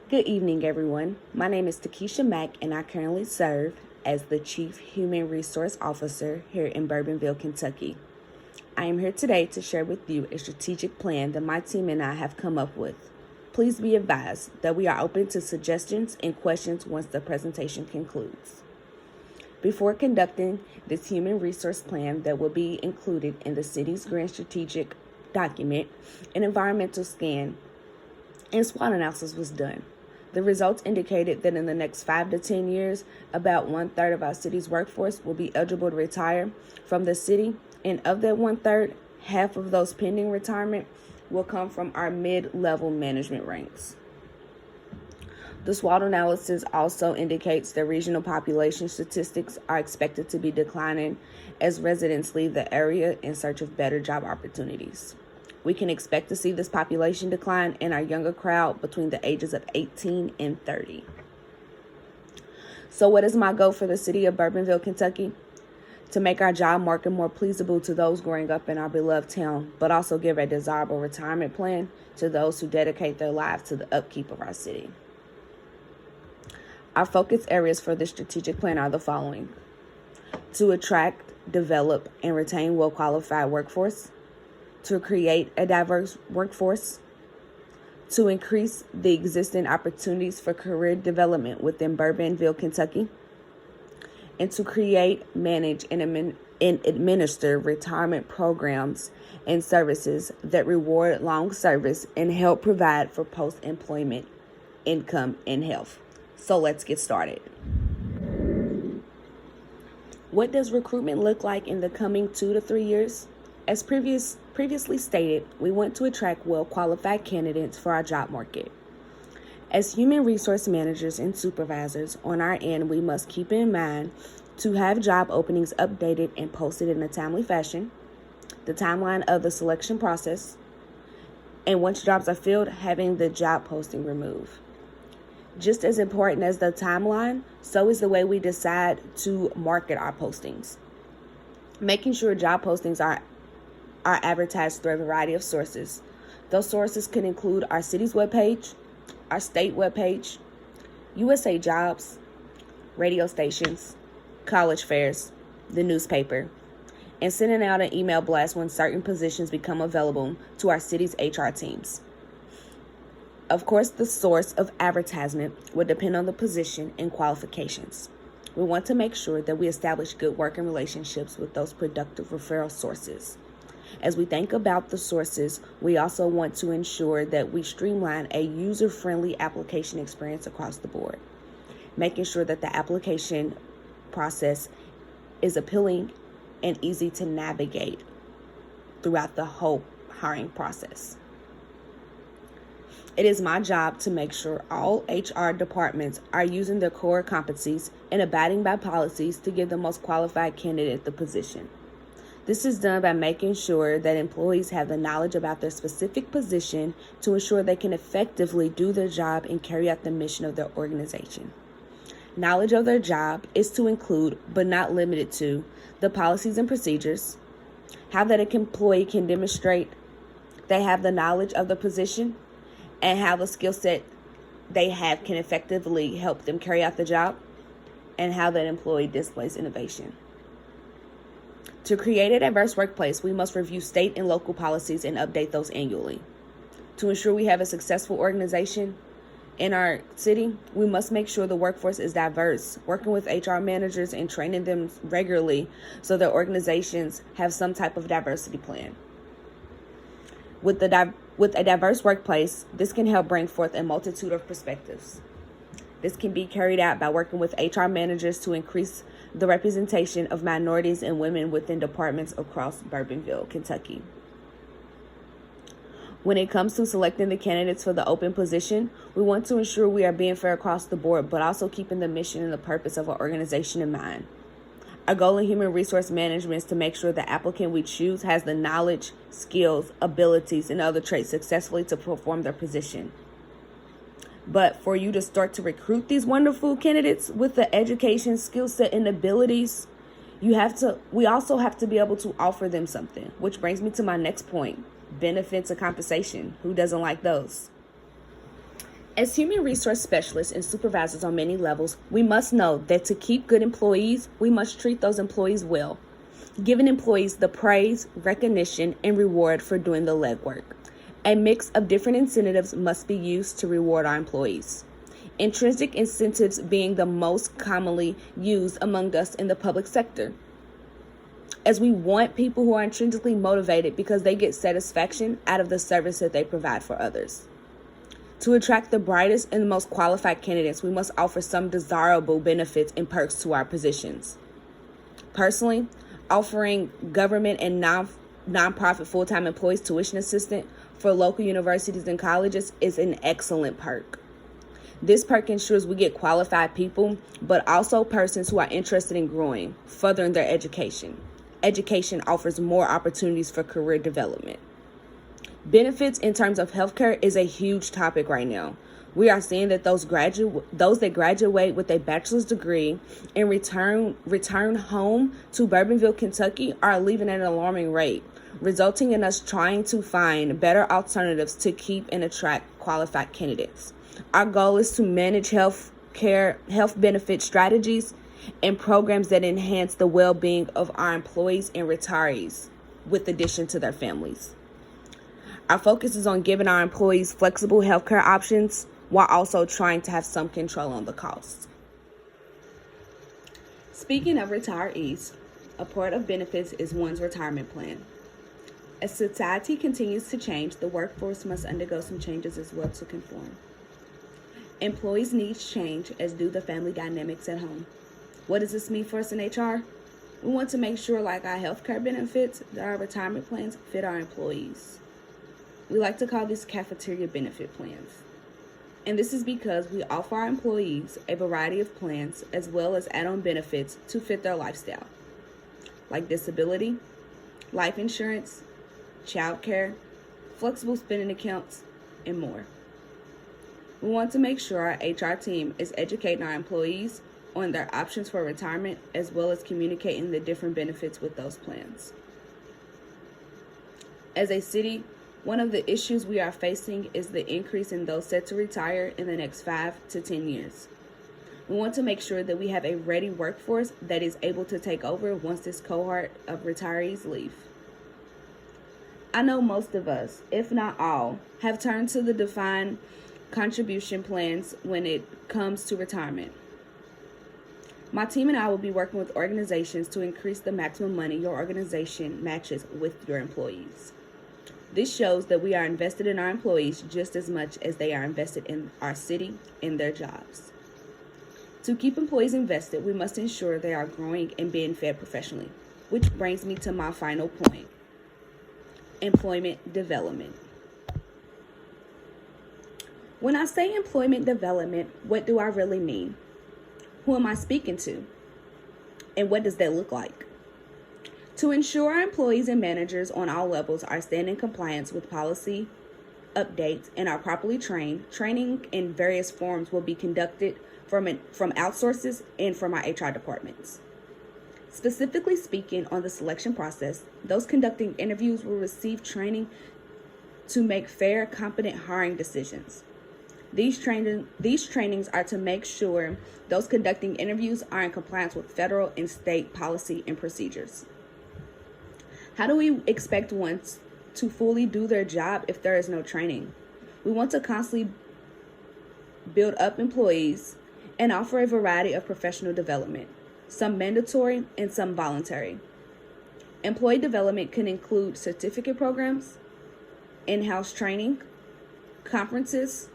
Good evening, everyone. My name is Takesha Mack, and I currently serve as the Chief Human Resource Officer here in Bourbonville, Kentucky. I am here today to share with you a strategic plan that my team and I have come up with. Please be advised that we are open to suggestions and questions once the presentation concludes. Before conducting this human resource plan that will be included in the city's grand strategic document, an environmental scan and SWOT analysis was done. The results indicated that in the next 5 to 10 years, about 1/3 of our city's workforce will be eligible to retire from the city, and of that 1/3, half of those pending retirement will come from our mid-level management ranks. The SWOT analysis also indicates that regional population statistics are expected to be declining as residents leave the area in search of better job opportunities. We can expect to see this population decline in our younger crowd between the ages of 18 and 30. So what is my goal for the city of Bourbonville, Kentucky? To make our job market more pleasable to those growing up in our beloved town, but also give a desirable retirement plan to those who dedicate their lives to the upkeep of our city. Our focus areas for this strategic plan are the following: to attract, develop, and retain well-qualified workforce, to create a diverse workforce, to increase the existing opportunities for career development within Bourbonville, Kentucky, and to create, manage, and administer retirement programs and services that reward long service and help provide for post-employment income and health. So let's get started. What does recruitment look like in the coming 2 to 3 years? As previously stated, we want to attract well-qualified candidates for our job market. As human resource managers and supervisors, on our end, we must keep in mind to have job openings updated and posted in a timely fashion, the timeline of the selection process, and once jobs are filled, having the job posting removed. Just as important as the timeline, so is the way we decide to market our postings. Making sure job postings are advertised through a variety of sources. Those sources can include our city's webpage, our state webpage, USA Jobs, radio stations, college fairs, the newspaper, and sending out an email blast when certain positions become available to our city's HR teams. Of course, the source of advertisement would depend on the position and qualifications. We want to make sure that we establish good working relationships with those productive referral sources. As we think about the sources, we also want to ensure that we streamline a user-friendly application experience across the board, making sure that the application process is appealing and easy to navigate throughout the whole hiring process. It is my job to make sure all HR departments are using their core competencies and abiding by policies to give the most qualified candidate the position. This is done by making sure that employees have the knowledge about their specific position to ensure they can effectively do their job and carry out the mission of their organization. Knowledge of their job is to include, but not limited to, the policies and procedures, how that an employee can demonstrate they have the knowledge of the position, and how the skill set they have can effectively help them carry out the job, and how that employee displays innovation. To create a diverse workplace, we must review state and local policies and update those annually. To ensure we have a successful organization in our city, we must make sure the workforce is diverse, working with HR managers and training them regularly so that organizations have some type of diversity plan. With a diverse workplace, this can help bring forth a multitude of perspectives. This can be carried out by working with HR managers to increase the representation of minorities and women within departments across Bourbonville, Kentucky. When it comes to selecting the candidates for the open position, we want to ensure we are being fair across the board, but also keeping the mission and the purpose of our organization in mind. Our goal in human resource management is to make sure the applicant we choose has the knowledge, skills, abilities, and other traits successfully to perform their position. But for you to start to recruit these wonderful candidates with the education, skill set, and abilities, we also have to be able to offer them something, which brings me to my next point: benefits and compensation. Who doesn't like those? As human resource specialists and supervisors on many levels, we must know that to keep good employees, we must treat those employees well, giving employees the praise, recognition, and reward for doing the legwork. A mix of different incentives must be used to reward our employees. Intrinsic incentives being the most commonly used among us in the public sector, as we want people who are intrinsically motivated because they get satisfaction out of the service that they provide for others. To attract the brightest and the most qualified candidates, we must offer some desirable benefits and perks to our positions. Personally, offering government and nonprofit full-time employees tuition assistance for local universities and colleges is an excellent perk. This perk ensures we get qualified people, but also persons who are interested in growing, furthering their education. Education offers more opportunities for career development. Benefits in terms of healthcare is a huge topic right now. We are seeing that those that graduate with a bachelor's degree and return home to Bourbonville, Kentucky, are leaving at an alarming rate, resulting in us trying to find better alternatives to keep and attract qualified candidates. Our goal is to manage health benefit strategies and programs that enhance the well-being of our employees and retirees, with addition to their families. Our focus is on giving our employees flexible healthcare options while also trying to have some control on the costs. Speaking of retirees, a part of benefits is one's retirement plan. As society continues to change, the workforce must undergo some changes as well to conform. Employees' needs change, as do the family dynamics at home. What does this mean for us in HR? We want to make sure, like our healthcare benefits, that our retirement plans fit our employees. We like to call these cafeteria benefit plans. And this is because we offer our employees a variety of plans as well as add-on benefits to fit their lifestyle, like disability, life insurance, child care, flexible spending accounts, and more. We want to make sure our HR team is educating our employees on their options for retirement as well as communicating the different benefits with those plans. As a city, one of the issues we are facing is the increase in those set to retire in the next 5 to 10 years. We want to make sure that we have a ready workforce that is able to take over once this cohort of retirees leave. I know most of us, if not all, have turned to the defined contribution plans when it comes to retirement. My team and I will be working with organizations to increase the maximum money your organization matches with your employees. This shows that we are invested in our employees just as much as they are invested in our city and their jobs. To keep employees invested, we must ensure they are growing and being fed professionally, which brings me to my final point: employment development. When I say employment development, what do I really mean? Who am I speaking to? And what does that look like? To ensure our employees and managers on all levels are staying in compliance with policy updates and are properly trained, training in various forms will be conducted from outsources and from our HR departments. Specifically speaking on the selection process, those conducting interviews will receive training to make fair, competent hiring decisions. These trainings are to make sure those conducting interviews are in compliance with federal and state policy and procedures. How do we expect one to fully do their job if there is no training? We want to constantly build up employees and offer a variety of professional development, some mandatory and some voluntary. Employee development can include certificate programs, in-house training, conferences,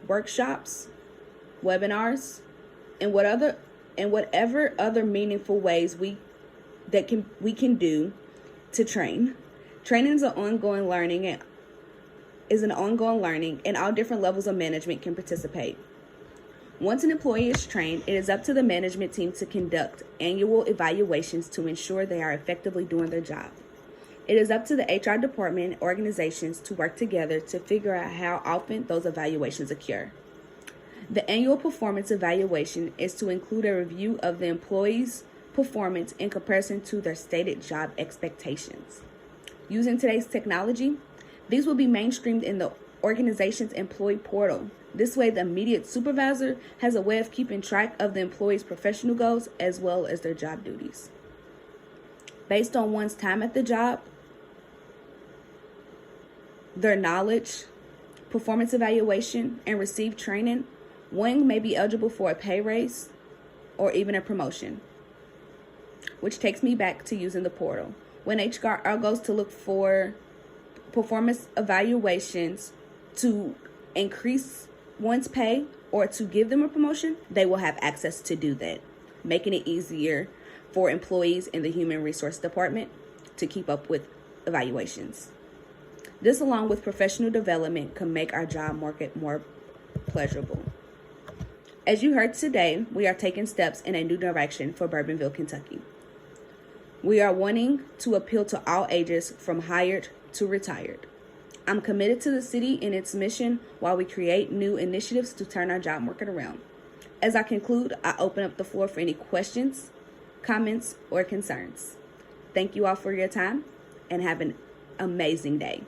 workshops, webinars, and whatever other meaningful ways we can do to train. Training is an ongoing learning and all different levels of management can participate. Once an employee is trained, it is up to the management team to conduct annual evaluations to ensure they are effectively doing their job. It is up to the HR department and organizations to work together to figure out how often those evaluations occur. The annual performance evaluation is to include a review of the employee's performance in comparison to their stated job expectations. Using today's technology, these will be mainstreamed in the organization's employee portal This way, the immediate supervisor has a way of keeping track of the employee's professional goals as well as their job duties. Based on one's time at the job, their knowledge, performance evaluation, and received training, one may be eligible for a pay raise or even a promotion. Which takes me back to using the portal. When HR goes to look for performance evaluations to increase one's pay or to give them a promotion, they will have access to do that, making it easier for employees in the human resource department to keep up with evaluations. This, along with professional development, can make our job market more pleasurable. As you heard today, we are taking steps in a new direction for Bourbonville, Kentucky. We are wanting to appeal to all ages from hired to retired. I'm committed to the city and its mission while we create new initiatives to turn our job market around. As I conclude, I open up the floor for any questions, comments, or concerns. Thank you all for your time and have an amazing day.